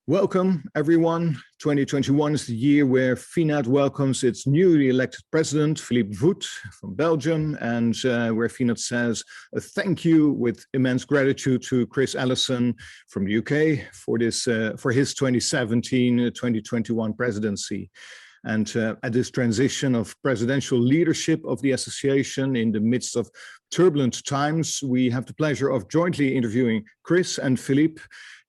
Welcome, everyone. 2021 is the year where FINAT welcomes its newly elected president, Philippe Voet from Belgium, and where FINAT says a thank you with immense gratitude to Chris Ellison from the UK for his 2017-2021 presidency. And at this transition of presidential leadership of the association in the midst of turbulent times, we have the pleasure of jointly interviewing Chris and Philippe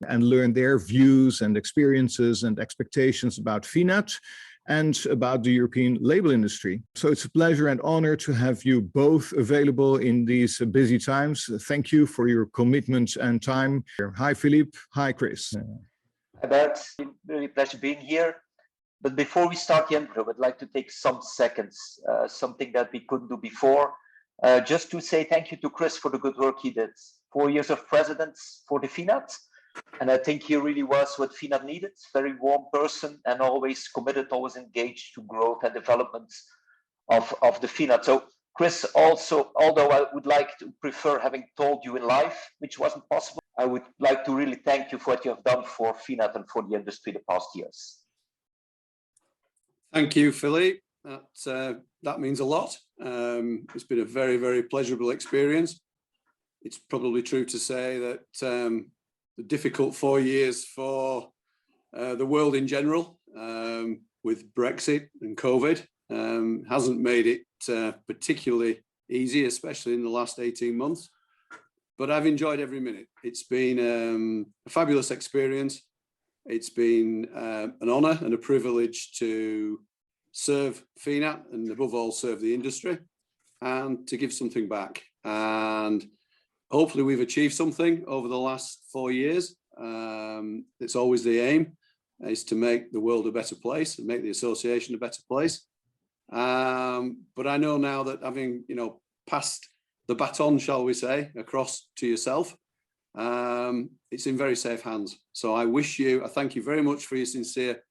and learn their views and experiences and expectations about FINAT and about the European label industry. So it's a pleasure and honor to have you both available in these busy times. Thank you for your commitment and time. Hi, Philippe. Hi, Chris. Hi, Bert. Really pleasure being here. But before we start the intro, I'd like to take some seconds, something that we couldn't do before, just to say thank you to Chris for the good work he did. 4 years of presidents for the FINAT, and I think he really was what FINAT needed. Very warm person and always committed, always engaged to growth and development of the FINAT. So Chris, also, although I would like to prefer having told you in life, which wasn't possible, I would like to really thank you for what you have done for FINAT and for the industry the past years. Thank you, Philippe. That means a lot. It's been a very, very pleasurable experience. It's probably true to say that the difficult 4 years for the world in general, with Brexit and COVID, hasn't made it particularly easy, especially in the last 18 months. But I've enjoyed every minute. It's been a fabulous experience. It's been an honor and a privilege to serve FINAT and above all serve the industry and to give something back. And hopefully we've achieved something over the last 4 years. It's always the aim, is to make the world a better place and make the association a better place. But I know now that having, passed the baton, shall we say, across to yourself, it's in very safe hands. So I thank you very much for your sincere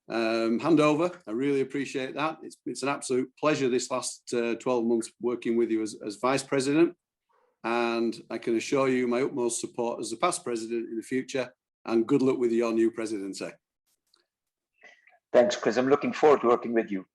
handover. I really appreciate that. It's an absolute pleasure this last 12 months working with you as Vice President. And I can assure you my utmost support as the past president in the future, and good luck with your new presidency. Thanks, Chris. I'm looking forward to working with you.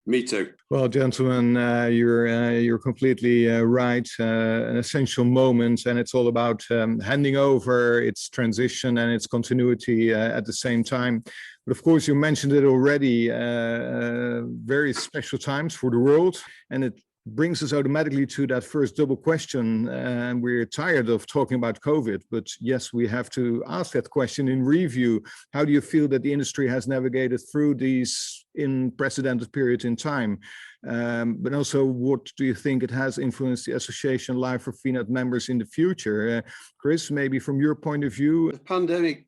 Me too. Well, gentlemen, you're completely right. An essential moment, and it's all about handing over its transition and its continuity at the same time. But of course, you mentioned it already. Very special times for the world, and it brings us automatically to that first double question. And we're tired of talking about COVID, but yes, we have to ask that question in review. How do you feel that the industry has navigated through these unprecedented periods in time? But also, what do you think it has influenced the association life for FINAT members in the future? Chris, maybe from your point of view. The pandemic,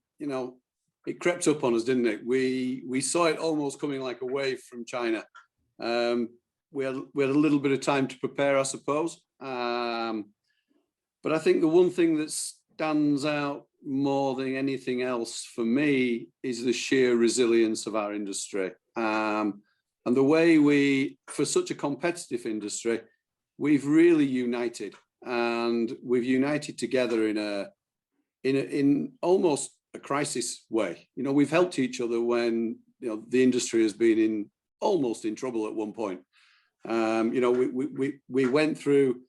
it crept up on us, didn't it? We saw it almost coming like a wave from China. We had a little bit of time to prepare, I suppose. But I think the one thing that stands out more than anything else for me is the sheer resilience of our industry. And the way for such a competitive industry, we've really united, and we've united together in almost a crisis way. We've helped each other when the industry has been almost in trouble at one point. We went through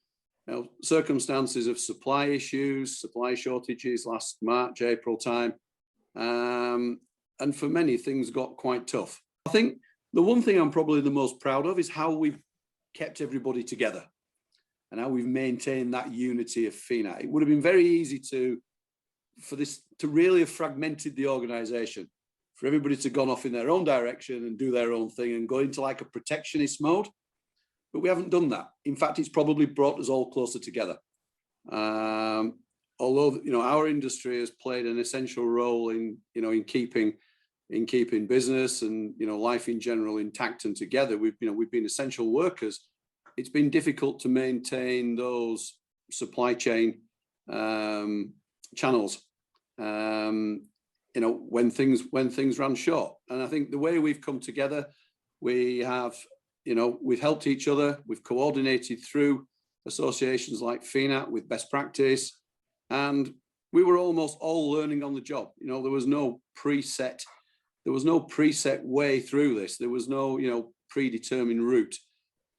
circumstances of supply issues, supply shortages last March, April time. And for many, things got quite tough. I think the one thing I'm probably the most proud of is how we've kept everybody together and how we've maintained that unity of FINAT. It would have been very easy for this to really have fragmented the organization, for everybody to gone off in their own direction and do their own thing and go into like a protectionist mode. But we haven't done that. In fact, it's probably brought us all closer together. Although our industry has played an essential role in keeping business and life in general intact and together. We've been essential workers. It's been difficult to maintain those supply chain channels. When things ran short. And I think the way we've come together, we've helped each other. We've coordinated through associations like FINAT with best practice, and we were almost all learning on the job. You know, there was no preset way through this. There was no, you know, predetermined route.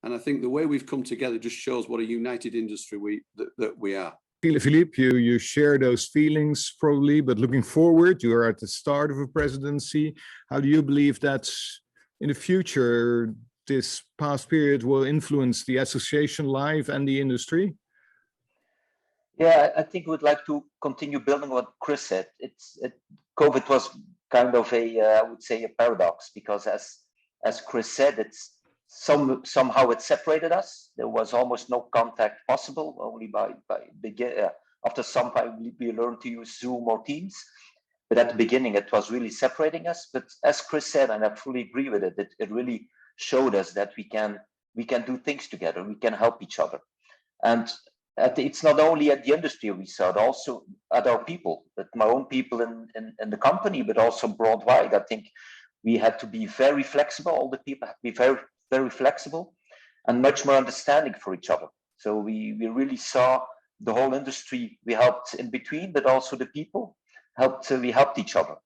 And I think the way we've come together just shows what a united industry that we are. Philippe, you share those feelings probably, but looking forward, you are at the start of a presidency. How do you believe that in the future, this past period will influence the association life and the industry? Yeah, I think we'd like to continue building what Chris said. COVID was kind of I would say a paradox, because as Chris said, somehow it separated us. There was almost no contact possible. Only after some time we learned to use Zoom or Teams. But at the beginning, it was really separating us. But as Chris said, and I fully agree with it, it really showed us that we can do things together. We can help each other, and it's not only at the industry we saw it, also at our people, at my own people in the company, but also worldwide. I think we had to be very flexible. All the people had to be very, very flexible and much more understanding for each other. So we really saw the whole industry. We helped in between, but also the people we helped each other.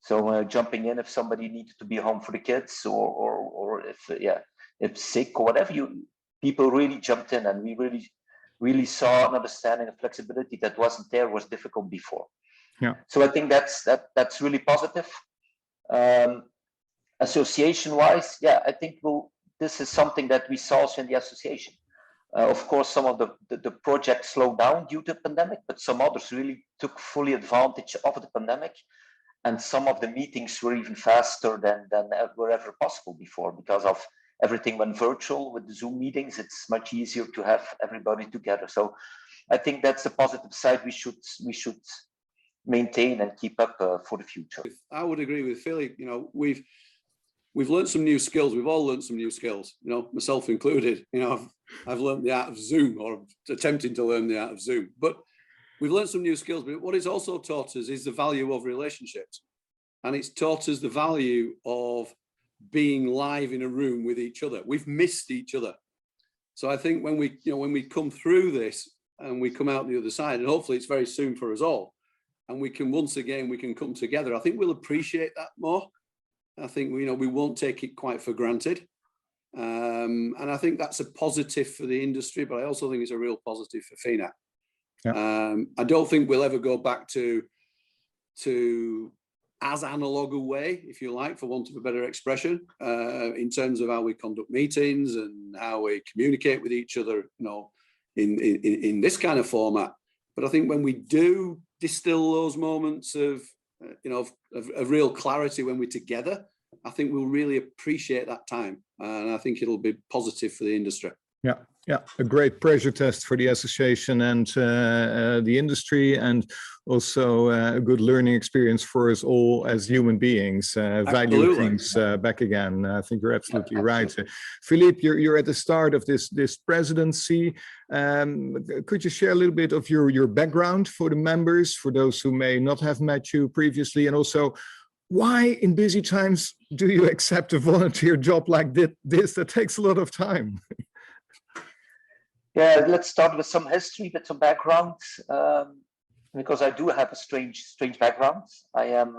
So jumping in if somebody needed to be home for the kids, or if sick or whatever, people really jumped in, and we really saw an understanding of flexibility that wasn't there, was difficult before. Yeah. So I think that's really positive. Association-wise, yeah, I think this is something that we saw also in the association. Of course, some of the projects slowed down due to the pandemic, but some others really took fully advantage of the pandemic. And some of the meetings were even faster than were ever possible before, because of everything went virtual with the Zoom meetings. It's much easier to have everybody together. So I think that's the positive side we should maintain and keep up for the future. I would agree with Philippe. You know, we've learned some new skills. We've all learned some new skills, you know, myself included. You know, I've learned the art of Zoom, or attempting to learn the art of Zoom. But we've learned some new skills. But what it's also taught us is the value of relationships. And it's taught us the value of being live in a room with each other. We've missed each other. So I think when we come through this and we come out the other side, and hopefully it's very soon for us all, and we can come together, I think we'll appreciate that more. I think we won't take it quite for granted. And I think that's a positive for the industry, but I also think it's a real positive for FINAT. Yeah. I don't think we'll ever go back to as analog a way, if you like, for want of a better expression, in terms of how we conduct meetings and how we communicate with each other, you know, in this kind of format. But I think when we do distill those moments of real clarity when we're together, I think we'll really appreciate that time, and I think it'll be positive for the industry. Yeah, a great pressure test for the association and the industry, and also a good learning experience for us all as human beings. Value things back again. I think you're absolutely right. Philippe, you're at the start of this presidency. Could you share a little bit of your background for the members, for those who may not have met you previously, and also why in busy times do you accept a volunteer job like this that takes a lot of time? Yeah, let's start with some history, with some background, because I do have a strange background. I am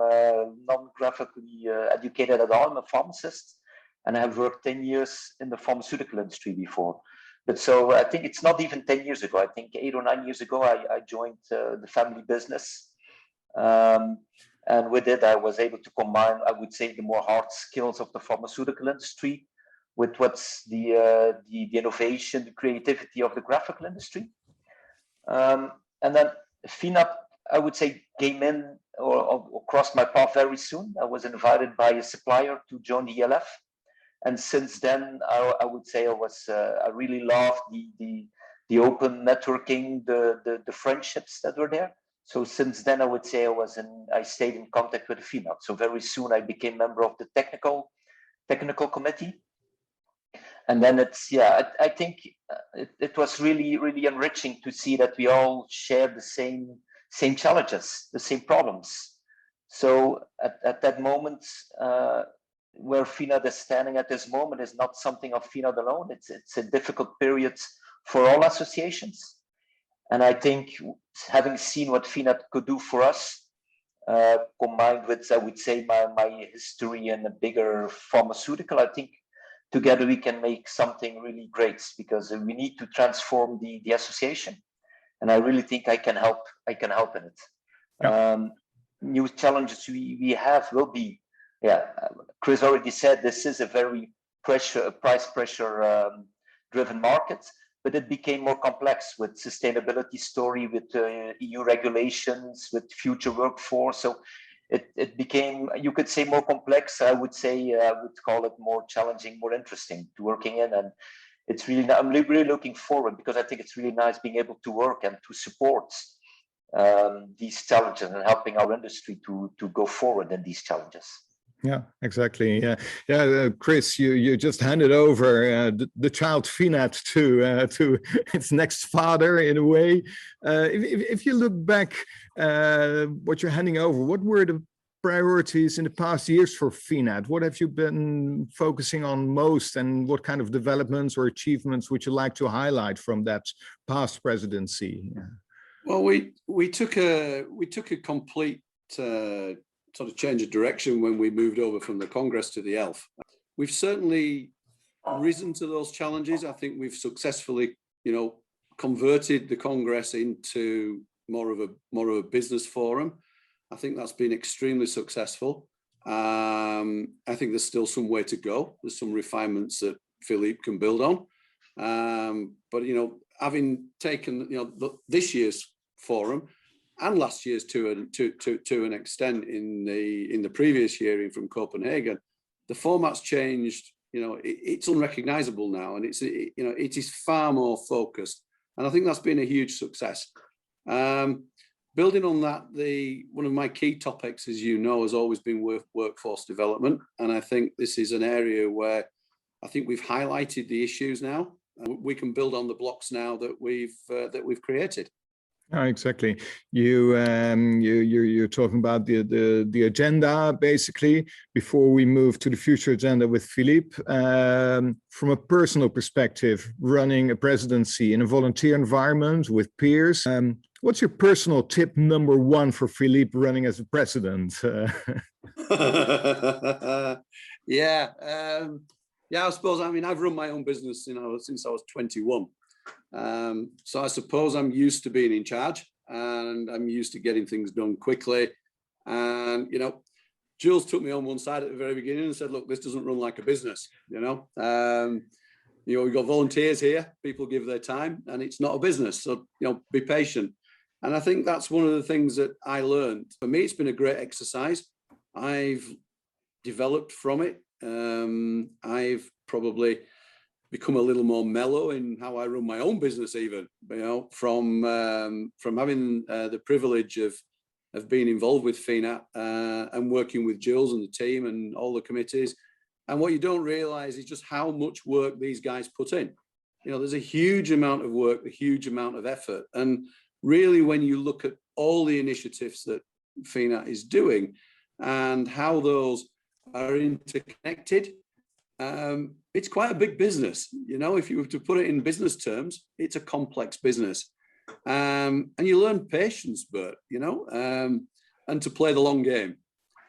non-graphically educated at all. I'm a pharmacist, and I have worked 10 years in the pharmaceutical industry before. But so I think it's not even 10 years ago. I think 8 or 9 years ago, I joined the family business. And with it, I was able to combine, I would say, the more hard skills of the pharmaceutical industry with what's the innovation, the creativity of the graphical industry. And then FINAT, I would say, came in or crossed my path very soon. I was invited by a supplier to join the ELF. And since then, I would say I really loved the open networking, the friendships that were there. So since then, I would say I stayed in contact with the FINAT. So very soon I became member of the technical committee. And then I think it was really, really enriching to see that we all share the same challenges, the same problems. So at that moment, where FINAT is standing at this moment is not something of FINAT alone. It's a difficult period for all associations. And I think having seen what FINAT could do for us, combined with, I would say, my history and a bigger pharmaceutical, I think together we can make something really great, because we need to transform the association. And I really think I can help in it. Yeah. New challenges we have will be, Chris already said, this is a very price pressure driven market, but it became more complex with sustainability story, with EU regulations, with future workforce. So it became, you could say, more complex. I would say, I would call it more challenging, more interesting to working in. And it's really, I'm really looking forward, because I think it's really nice being able to work and to support these challenges and helping our industry to go forward in these challenges. Yeah, exactly. Yeah. Chris, you just handed over the child FINAT to its next father, in a way. If you look back, what you're handing over, what were the priorities in the past years for FINAT? What have you been focusing on most, and what kind of developments or achievements would you like to highlight from that past presidency? Yeah. Well, we took a complete sort of change of direction when we moved over from the Congress to the ELF. We've certainly risen to those challenges. I think we've successfully, converted the Congress into more of a business forum. I think that's been extremely successful. I think there's still some way to go. There's some refinements that Philippe can build on. But having taken this year's forum and last year's to an extent in the previous hearing from Copenhagen, the format's changed. It's unrecognizable now, and it is far more focused, and I think that's been a huge success. Building on that, one of my key topics, as you know, has always been workforce development, and I think this is an area where I think we've highlighted the issues now. We can build on the blocks now that we've created. Oh, exactly. You're talking about the agenda, basically, before we move to the future agenda with Philippe. From a personal perspective, running a presidency in a volunteer environment with peers, what's your personal tip number one for Philippe running as a president? I suppose, I've run my own business, since I was 21. So I suppose I'm used to being in charge, and I'm used to getting things done quickly. And, Jules took me on one side at the very beginning and said, look, this doesn't run like a business, we've got volunteers here, people give their time, and it's not a business. So, be patient. And I think that's one of the things that I learned. For me, it's been a great exercise. I've developed from it. I've probably become a little more mellow in how I run my own business, even, from having the privilege of being involved with FINAT and working with Jules and the team and all the committees. And what you don't realize is just how much work these guys put in. There's a huge amount of work, a huge amount of effort. And really, when you look at all the initiatives that FINAT is doing and how those are interconnected, it's quite a big business. If you were to put it in business terms, it's a complex business. And you learn patience, Bert, and to play the long game.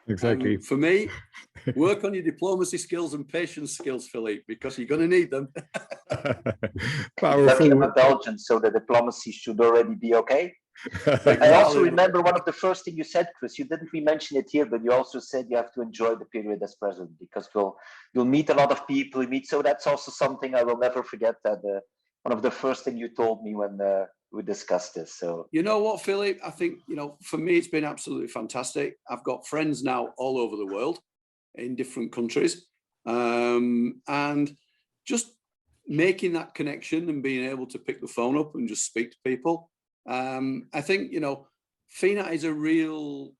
Exactly. For me, work on your diplomacy skills and patience skills, Philippe, because you're going to need them. Powerful. I'm a Belgian, so the diplomacy should already be okay. I also remember one of the first things you said, Chris. You didn't mention it here, but you also said you have to enjoy the period as president, because you'll meet a lot of people. So that's also something I will never forget. That one of the first things you told me when we discussed this. So you know what, Philippe? I think for me it's been absolutely fantastic. I've got friends now all over the world, in different countries, and just making that connection and being able to pick the phone up and just speak to people. I think, FINAT is a real,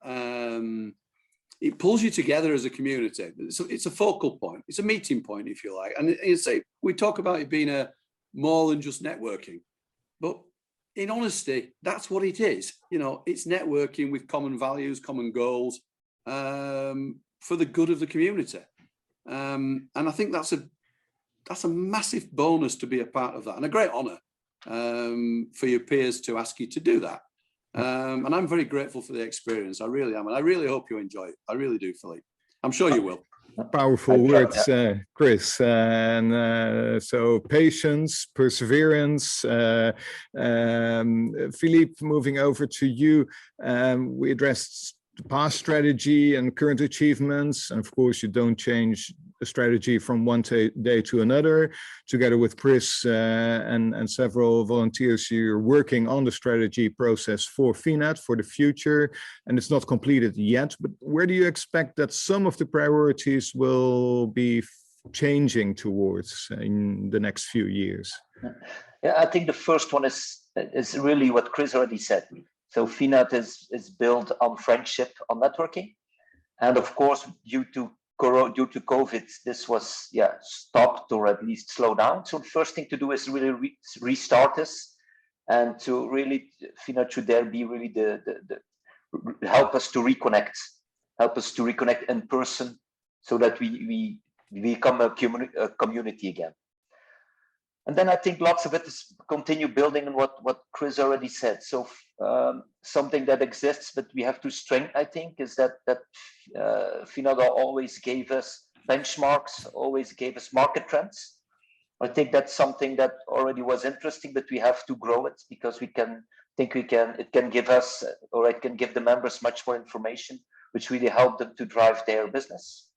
it pulls you together as a community. It's a focal point. It's a meeting point, if you like. And we talk about it being more than just networking, but in honesty, that's what it is. It's networking with common values, common goals, for the good of the community. And I think that's a massive bonus to be a part of that, and a great honor. for your peers to ask you to do that. And I'm very grateful for the experience. I really am. And I really hope you enjoy it. I really do, Philippe. I'm sure you will. Powerful words, Chris. So patience, perseverance. Philippe, moving over to you, we addressed the past strategy and current achievements. And of course, you don't change a strategy from one day to another. Together with Chris and several volunteers, you're working on the strategy process for FINAT for the future. And it's not completed yet, but where do you expect that some of the priorities will be changing towards in the next few years? Yeah, I think the first one is really what Chris already said. So FINAT is built on friendship, on networking. And of course, due to COVID, this was stopped or at least slowed down. So the first thing to do is really restart this, and to really FINAT should there be really the help us to reconnect in person, so that we become a community again. And then I think lots of it is continue building on what Chris already said. So something that exists, but we have to strengthen, I think, is that FINAT always gave us benchmarks, always gave us market trends. I think that's something that already was interesting, but we have to grow it, because it can give us, or it can give the members much more information, which really help them to drive their business.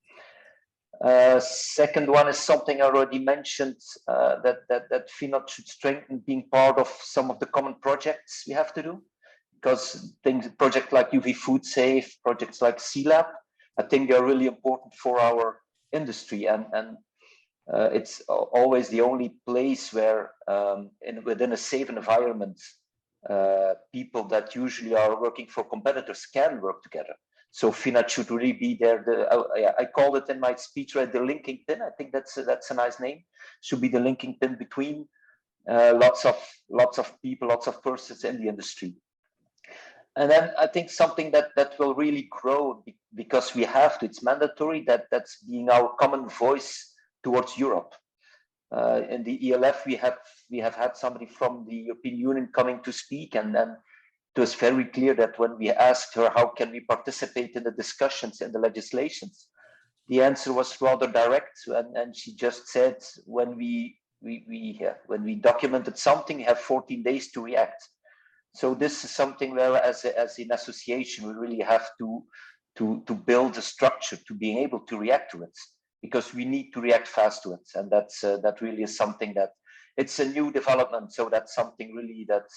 Second one is something I already mentioned, that FINAT should strengthen being part of some of the common projects we have to do, because projects like UV Food Safe, projects like C-Lab, I think they're really important for our industry, and it's always the only place where within a safe environment, people that usually are working for competitors can work together. So FINAT should really be there. I called it in my speech, right, the linking pin. I think that's a nice name. Should be the linking pin between lots of people, lots of persons in the industry. And then I think something that will really grow, because we have to. It's mandatory that's being our common voice towards Europe. In the ELF, we have had somebody from the European Union coming to speak, and then it was very clear that when we asked her how can we participate in the discussions and the legislations, the answer was rather direct, and she just said, when we documented something, we have 14 days to react. So this is something where, as an association, we really have to build a structure to being able to react to it, because we need to react fast to it, and that really is something that. It's a new development, so that's something really that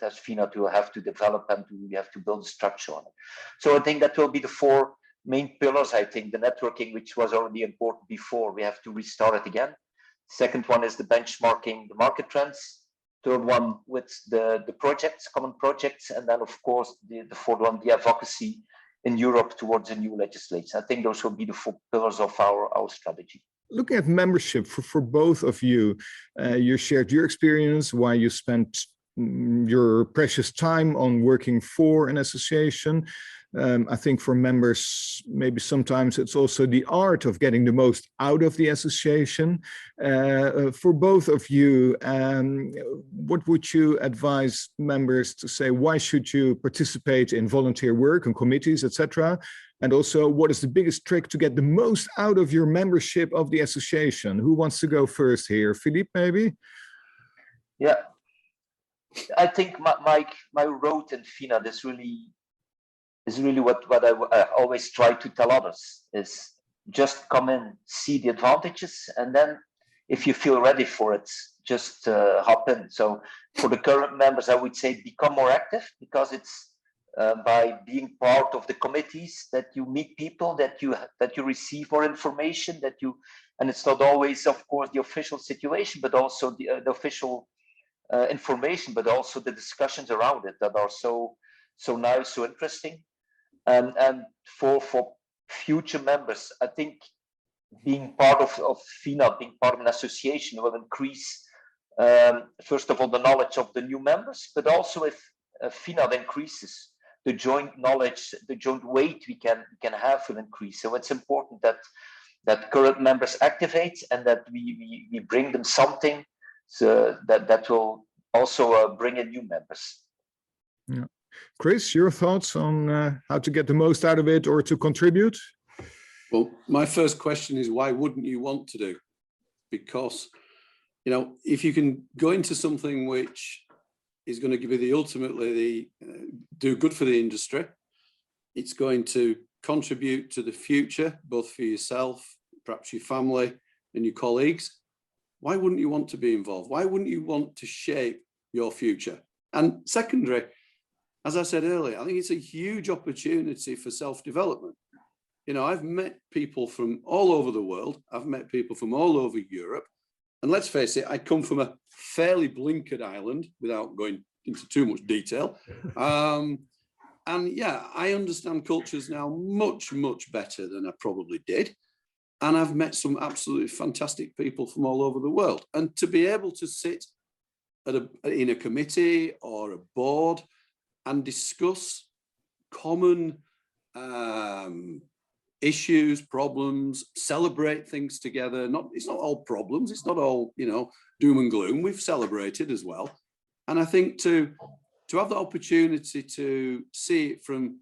as FINAT will have to develop, and we have to build a structure on it. So I think that will be the four main pillars. I think the networking, which was already important before, we have to restart it again. Second one is the benchmarking, the market trends. Third one with the projects, common projects, and then of course the fourth one, the advocacy in Europe towards a new legislation. I think those will be the four pillars of our strategy. Looking at membership for both of you, you shared your experience, why you spent your precious time on working for an association. I think for members, maybe sometimes it's also the art of getting the most out of the association. For both of you, what would you advise members to say? Why should you participate in volunteer work and committees, etc.? And also, what is the biggest trick to get the most out of your membership of the association? Who wants to go first here? Philippe, maybe? Yeah, I think my road in FINAT is really what I always try to tell others, is just come in, see the advantages, and then if you feel ready for it, just hop in. So for the current members, I would say become more active, because it's by being part of the committees that you meet people, that you receive more information, and it's not always, of course, the official situation, but also the official information, but also the discussions around it that are so nice, so interesting. And for future members, I think being part of FINAT, being part of an association, will increase, first of all, the knowledge of the new members, but also if FINAT increases, the joint knowledge, the joint weight we can have will increase. So it's important that current members activate, and that we bring them something so that will also bring in new members. Yeah. Chris, your thoughts on how to get the most out of it or to contribute? Well, my first question is, why wouldn't you want to do? Because, you know, if you can go into something which is going to give you the ultimately do good for the industry, it's going to contribute to the future, both for yourself, perhaps your family and your colleagues, why wouldn't you want to be involved? Why wouldn't you want to shape your future? And secondary, as I said earlier, I think it's a huge opportunity for self-development. You know, I've met people from all over the world. I've met people from all over Europe. And let's face it, I come from a fairly blinkered island, without going into too much detail. And yeah, I understand cultures now much, much better than I probably did. And I've met some absolutely fantastic people from all over the world. And to be able to sit in a committee or a board and discuss common issues, problems, celebrate things together. It's not all problems. It's not all, you know, doom and gloom. We've celebrated as well. And I think to have the opportunity to see it from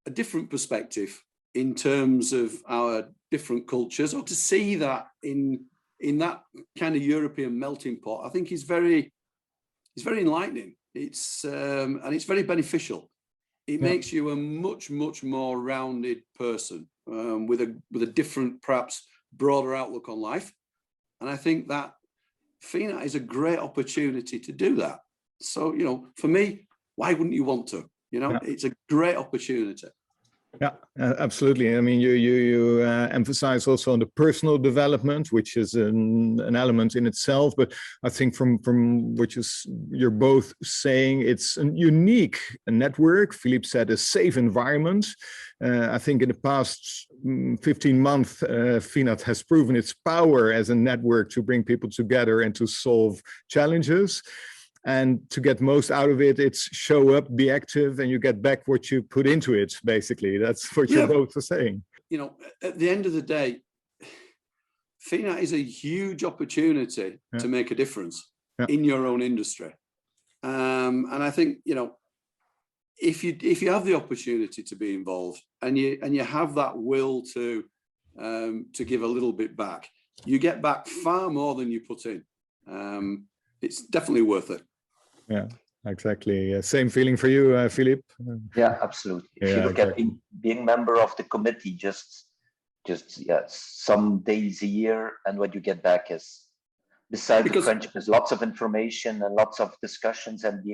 a different perspective in terms of our different cultures, or to see that in that kind of European melting pot, I think is very enlightening. It's and it's very beneficial. It makes you a much more rounded person with a different, perhaps broader outlook on life. And I think that FINAT is a great opportunity to do that. So, you know, for me, why wouldn't you want to? You know, it's a great opportunity. Yeah, absolutely. I mean, you emphasize also on the personal development, which is an element in itself. But I think from what you're both saying, it's a unique network. Philippe said a safe environment. I think in the past 15 months, FINAT has proven its power as a network to bring people together and to solve challenges. And to get most out of it, it's show up, be active, and you get back what you put into it, basically. That's what you're both saying. You know, at the end of the day, FINAT is a huge opportunity to make a difference in your own industry. And I think, you know, if you have the opportunity to be involved and you have that will to give a little bit back, you get back far more than you put in. It's definitely worth it. Yeah, exactly. Same feeling for you, Philippe? Yeah, absolutely. If you look at being member of the committee, just some days a year, and what you get back is, besides the friendship, is lots of information and lots of discussions and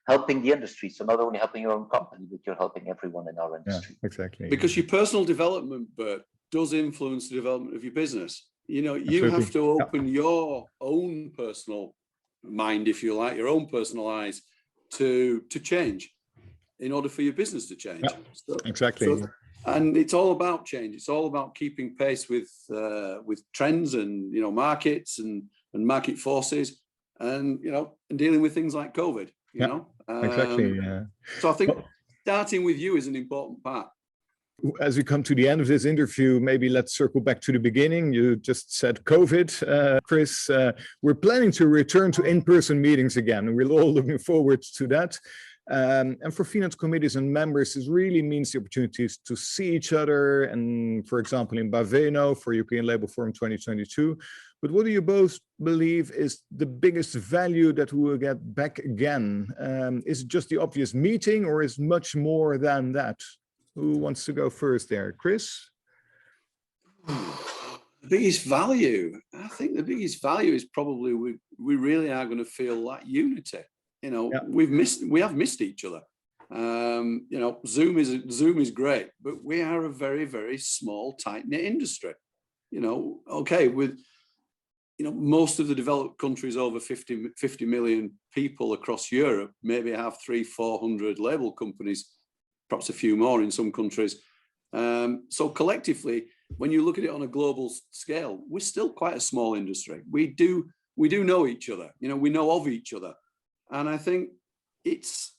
helping the industry. So not only helping your own company, but you're helping everyone in our industry. Yeah, exactly. Because your personal development, Bert, does influence the development of your business. You know, you have to open your own personal mind, if you like, your own personal eyes to change in order for your business to change. So, exactly. And it's all about change. It's all about keeping pace with trends and, you know, markets and market forces, and, you know, and dealing with things like COVID, you know. Exactly. So I think starting with you is an important part. As we come to the end of this interview, maybe let's circle back to the beginning. You just said COVID, Chris. We're planning to return to in-person meetings again, and we're all looking forward to that. And for FINAT committees and members, this really means the opportunities to see each other, and for example, in Baveno for European Labour Forum 2022. But what do you both believe is the biggest value that we will get back again? Is it just the obvious meeting, or is much more than that? Who wants to go first there? Chris? The biggest value, I think the biggest value is probably we really are going to feel that unity. You know, we have missed each other. You know, Zoom is great, but we are a very, very small, tight-knit industry. You know, okay, with, you know, most of the developed countries, over 50 million people across Europe, maybe have 300-400 label companies, perhaps a few more in some countries. So collectively, when you look at it on a global scale, we're still quite a small industry. We do know each other, you know, we know of each other. And I think it's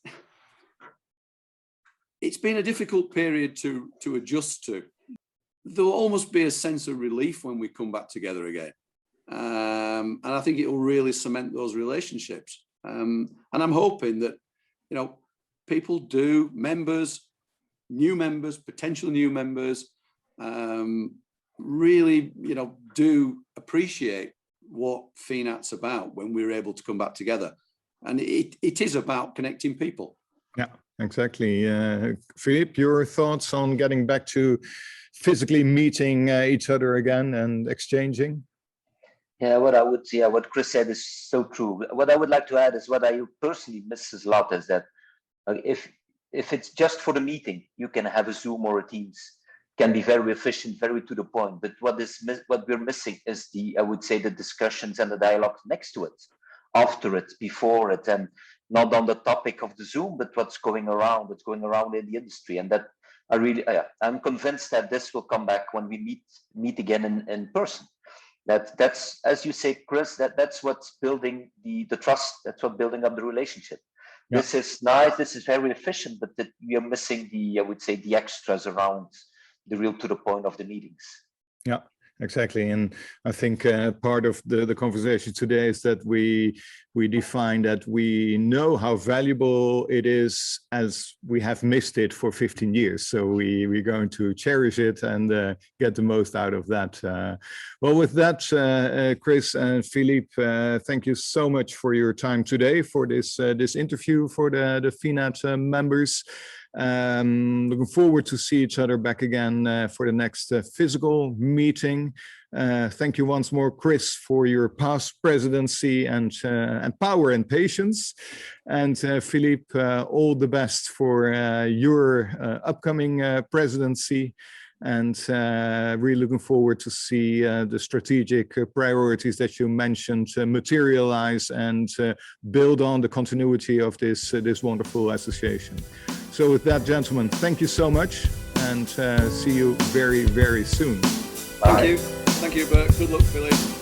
been a difficult period to adjust to. There'll almost be a sense of relief when we come back together again. And I think it will really cement those relationships. And I'm hoping that, people do, new members, potential new members, really, do appreciate what FINAT's about when we're able to come back together. And it is about connecting people. Yeah, exactly. Philippe, your thoughts on getting back to physically meeting each other again and exchanging? Yeah, what Chris said is so true. What I would like to add is what I personally miss a lot is that if it's just for the meeting, you can have a Zoom or a Teams, can be very efficient, very to the point. But what we're missing is I would say the discussions and the dialogue next to it, after it, before it, and not on the topic of the Zoom, but what's going around in the industry. And that I'm convinced that this will come back when we meet again in person. That's, as you say, Chris, that's what's building the trust. That's what building up the relationship. Yeah. This is nice. This is very efficient, but we are missing I would say, the extras around the real to the point of the meetings. Yeah, exactly. And I think part of the conversation today is that we define that we know how valuable it is as we have missed it for 15 years. So we're going to cherish it and get the most out of that. Well, with that, Chris and Philippe, thank you so much for your time today for this interview for the FINAT members. Looking forward to see each other back again for the next physical meeting. Thank you once more, Chris, for your past presidency and power and patience. And Philippe, all the best for your upcoming presidency. And really looking forward to see the strategic priorities that you mentioned materialize and build on the continuity of this wonderful association. So with that, gentlemen, thank you so much, and see you very, very soon. Bye. Thank you, Bert. Good luck, Philippe.